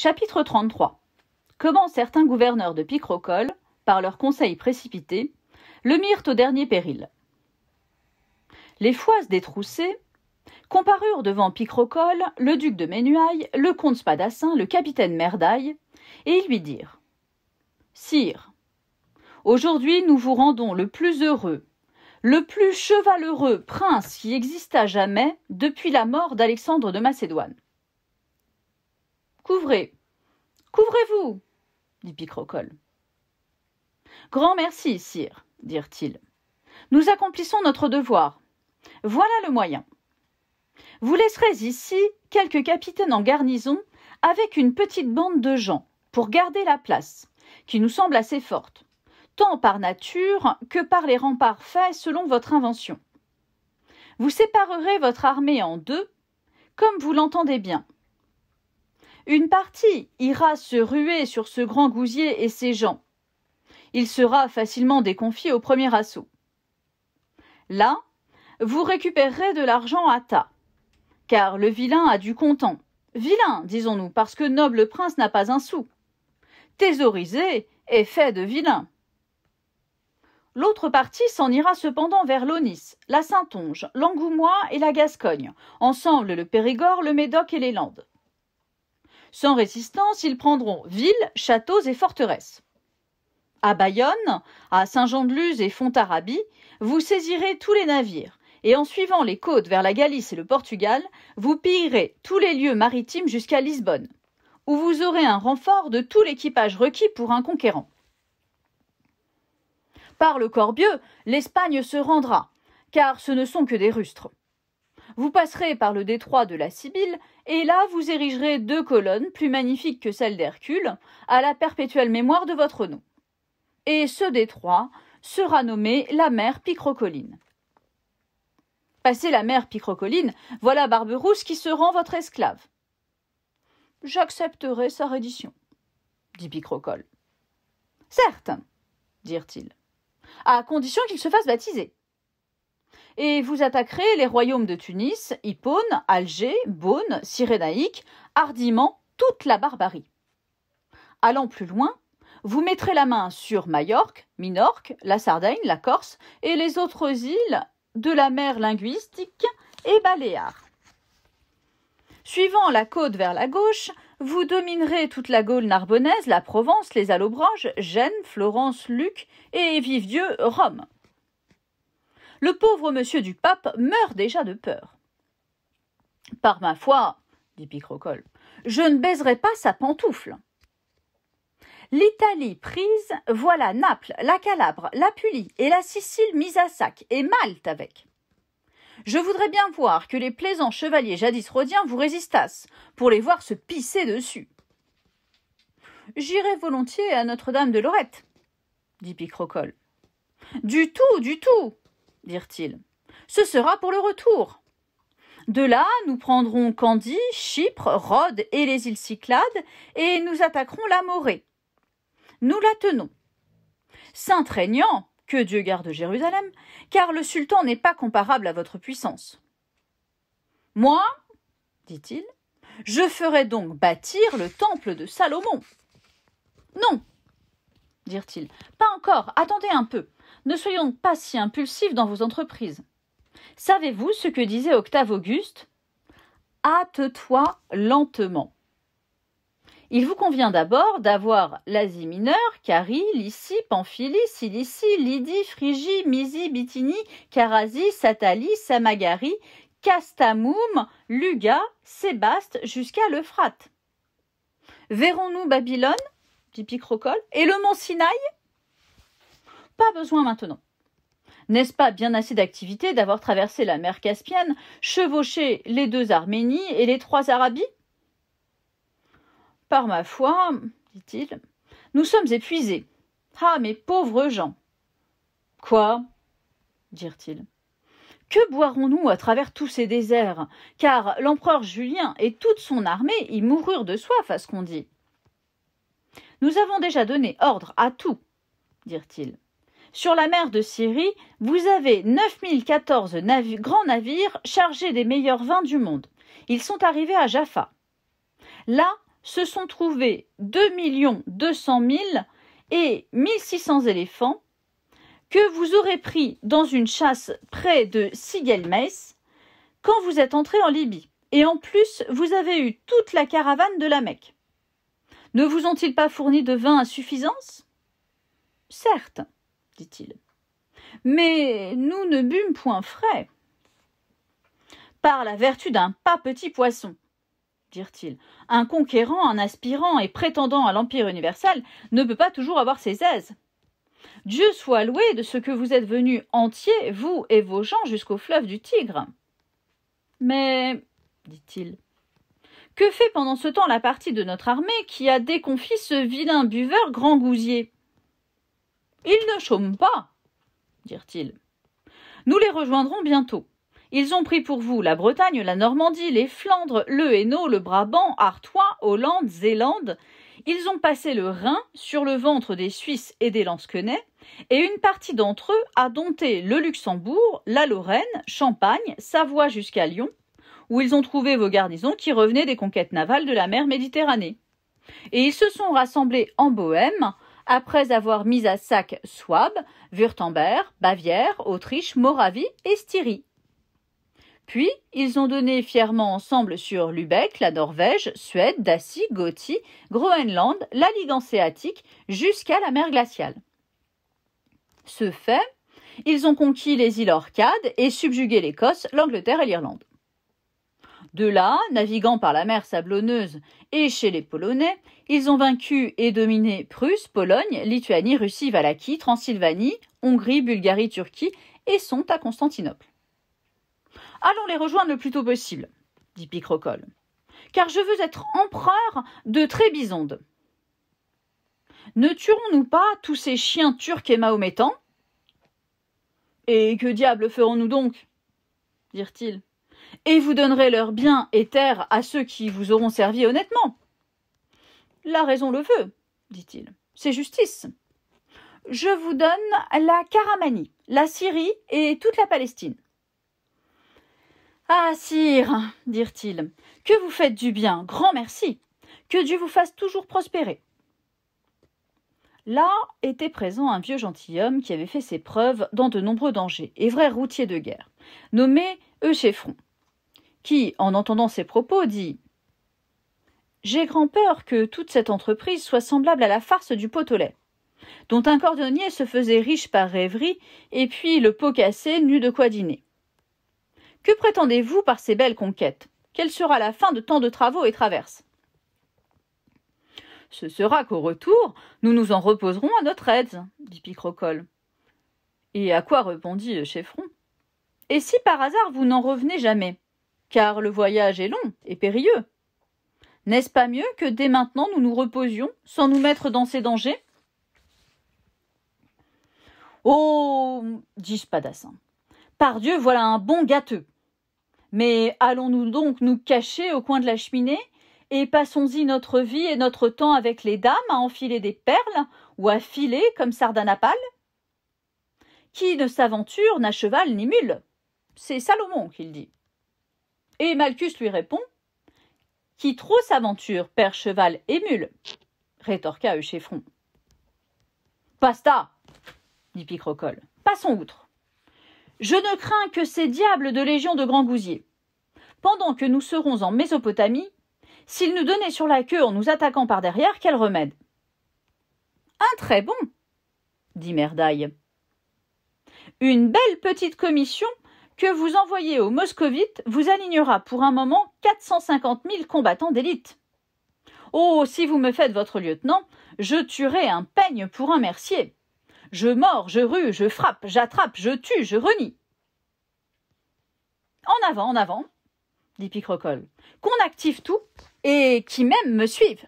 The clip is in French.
Chapitre 33. Comment certains gouverneurs de Picrocole, par leurs conseils précipités, le mirent au dernier péril. Les foises détroussées comparurent devant Picrocole le duc de Menuail, le comte Spadassin, le capitaine Merdaille, et ils lui dirent « Sire, aujourd'hui nous vous rendons le plus heureux, le plus chevaleureux prince qui exista jamais depuis la mort d'Alexandre de Macédoine. »« Couvrez, couvrez-vous, dit Picrocole. « Grand merci, sire, dirent-ils. Nous accomplissons notre devoir. Voilà le moyen. Vous laisserez ici quelques capitaines en garnison avec une petite bande de gens pour garder la place, qui nous semble assez forte, tant par nature que par les remparts faits selon votre invention. Vous séparerez votre armée en deux, comme vous l'entendez bien. Une partie ira se ruer sur ce grand gousier et ses gens. Il sera facilement déconfié au premier assaut. Là, vous récupérerez de l'argent à tas, car le vilain a du comptant. Vilain, disons-nous, parce que noble prince n'a pas un sou. Thésaurisé est fait de vilain. L'autre partie s'en ira cependant vers l'Aunis, la Saintonge, l'Angoumois et la Gascogne, ensemble le Périgord, le Médoc et les Landes. Sans résistance, ils prendront villes, châteaux et forteresses. À Bayonne, à Saint-Jean-de-Luz et Fontarabie, vous saisirez tous les navires, et en suivant les côtes vers la Galice et le Portugal, vous pillerez tous les lieux maritimes jusqu'à Lisbonne, où vous aurez un renfort de tout l'équipage requis pour un conquérant. Par le Corbieux, l'Espagne se rendra, car ce ne sont que des rustres. Vous passerez par le détroit de la Sibylle, et là vous érigerez 2 colonnes plus magnifiques que celles d'Hercule, à la perpétuelle mémoire de votre nom. Et ce détroit sera nommé la mer Picrocoline. Passé la mer Picrocoline, voilà Barberousse qui se rend votre esclave. J'accepterai sa reddition, dit Picrocole. Certes, dirent-ils, à condition qu'il se fasse baptiser. Et vous attaquerez les royaumes de Tunis, Hippone, Alger, Beaune, Cyrénaïque, hardiment toute la barbarie. Allant plus loin, vous mettrez la main sur Majorque, Minorque, la Sardaigne, la Corse et les autres îles de la mer linguistique et Baléares. Suivant la côte vers la gauche, vous dominerez toute la Gaule narbonnaise, la Provence, les Allobroges, Gênes, Florence, Lucques et, vive Dieu, Rome. Le pauvre monsieur du pape meurt déjà de peur. Par ma foi, dit Picrocole, je ne baiserai pas sa pantoufle. L'Italie prise, voilà Naples, la Calabre, l'Apulie et la Sicile mise à sac, et Malte avec. Je voudrais bien voir que les plaisants chevaliers jadis rhodiens vous résistassent, pour les voir se pisser dessus. J'irai volontiers à Notre-Dame de Lorette, dit Picrocole. Du tout, dirent-ils. Ce sera pour le retour. De là, nous prendrons Candie, Chypre, Rhodes et les îles Cyclades, et nous attaquerons la Morée. Nous la tenons. Sainte régnant, que Dieu garde Jérusalem, car le sultan n'est pas comparable à votre puissance. Moi, dit-il, je ferai donc bâtir le temple de Salomon. Non, dirent-ils, pas encore, attendez un peu, ne soyons pas si impulsifs dans vos entreprises. Savez-vous ce que disait Octave Auguste ? Hâte-toi lentement. Il vous convient d'abord d'avoir l'Asie mineure, Carie, Lycie, Pamphylie, Cilicie, Lydie, Phrygie, Mysie, Bithynie, Carasie, Satalie, Samagarie, Castamoum, Luga, Sébaste, jusqu'à l'Euphrate. Verrons-nous Babylone, dit Picrocole, et le mont Sinaï ? Pas besoin maintenant. N'est-ce pas bien assez d'activité d'avoir traversé la mer Caspienne, chevauché les 2 Arménies et les 3 Arabies ? Par ma foi, dit-il, nous sommes épuisés. Ah, mes pauvres gens ! Quoi ? dirent-ils. Que boirons-nous à travers tous ces déserts ? Car l'empereur Julien et toute son armée y moururent de soif, à ce qu'on dit. Nous avons déjà donné ordre à tout, dirent-ils. Sur la mer de Syrie, vous avez 9014 grands navires chargés des meilleurs vins du monde. Ils sont arrivés à Jaffa. Là, se sont trouvés 2 200 000 et 1600 éléphants que vous aurez pris dans une chasse près de Sigelmès quand vous êtes entré en Libye. Et en plus, vous avez eu toute la caravane de la Mecque. Ne vous ont-ils pas fourni de vin à suffisance ? Certes, dit-il. Mais nous ne bûmes point frais. Par la vertu d'un pas petit poisson, dirent-ils, un conquérant, un aspirant et prétendant à l'Empire universel ne peut pas toujours avoir ses aises. Dieu soit loué de ce que vous êtes venus entiers, vous et vos gens, jusqu'au fleuve du Tigre. Mais, dit-il, que fait pendant ce temps la partie de notre armée qui a déconfit ce vilain buveur Grand Gousier ? Ils ne chôment pas, dirent-ils. Nous les rejoindrons bientôt. Ils ont pris pour vous la Bretagne, la Normandie, les Flandres, le Hainaut, le Brabant, Artois, Hollande, Zélande. Ils ont passé le Rhin sur le ventre des Suisses et des Lansquenets, et une partie d'entre eux a dompté le Luxembourg, la Lorraine, Champagne, Savoie jusqu'à Lyon, où ils ont trouvé vos garnisons qui revenaient des conquêtes navales de la mer Méditerranée. Et ils se sont rassemblés en Bohême, après avoir mis à sac Souabe, Wurtemberg, Bavière, Autriche, Moravie et Styrie. Puis, ils ont donné fièrement ensemble sur Lübeck, la Norvège, Suède, Dacie, Gothie, Groenland, la Ligue hanséatique, jusqu'à la mer glaciale. Ce fait, ils ont conquis les îles Orcades et subjugué l'Écosse, l'Angleterre et l'Irlande. De là, naviguant par la mer sablonneuse et chez les Polonais, ils ont vaincu et dominé Prusse, Pologne, Lituanie, Russie, Valachie, Transylvanie, Hongrie, Bulgarie, Turquie et sont à Constantinople. Allons les rejoindre le plus tôt possible, dit Picrocole, car je veux être empereur de Trébizonde. Ne tuerons-nous pas tous ces chiens turcs et mahométans ? Et que diable ferons-nous donc ? dirent-ils. Et vous donnerez leurs biens et terres à ceux qui vous auront servi honnêtement. La raison le veut, dit-il. C'est justice. Je vous donne la Caramanie, la Syrie et toute la Palestine. Ah, sire, dirent-ils, que vous faites du bien, grand merci, que Dieu vous fasse toujours prospérer. Là était présent un vieux gentilhomme qui avait fait ses preuves dans de nombreux dangers, et vrai routier de guerre, nommé Euchéfron, qui, en entendant ces propos, dit « J'ai grand peur que toute cette entreprise soit semblable à la farce du pot au lait, dont un cordonnier se faisait riche par rêverie, et puis le pot cassé n'eut de quoi dîner. Que prétendez-vous par ces belles conquêtes ? Quelle sera la fin de tant de travaux et traverses ? Ce sera qu'au retour, nous nous en reposerons à notre aide, dit Picrocole. Et à quoi répondit Euchéfron ? Et si par hasard vous n'en revenez jamais, car le voyage est long et périlleux, n'est-ce pas mieux que dès maintenant nous nous reposions sans nous mettre dans ces dangers ? Oh, dit Spadassin, pardieu, voilà un bon gâteux. Mais allons-nous donc nous cacher au coin de la cheminée et passons-y notre vie et notre temps avec les dames à enfiler des perles ou à filer comme Sardanapale ? Qui ne s'aventure n'a cheval ni mule. C'est Salomon qu'il dit. Et Malchus lui répond « Qui trop s'aventure perd cheval et mule », rétorqua Euchéfron. « Basta !» dit Picrocole. « Passons outre. Je ne crains que ces diables de légion de Grand Gousier. Pendant que nous serons en Mésopotamie, s'ils nous donnaient sur la queue en nous attaquant par derrière, quel remède ? Un très bon, dit Merdaille. Une belle petite commission que vous envoyez aux Moscovites vous alignera pour un moment 450 000 combattants d'élite. Oh, si vous me faites votre lieutenant, je tuerai un peigne pour un mercier. Je mords, je rue, je frappe, j'attrape, je tue, je renie. En avant, dit Picrocole, qu'on active tout et qui même me suive.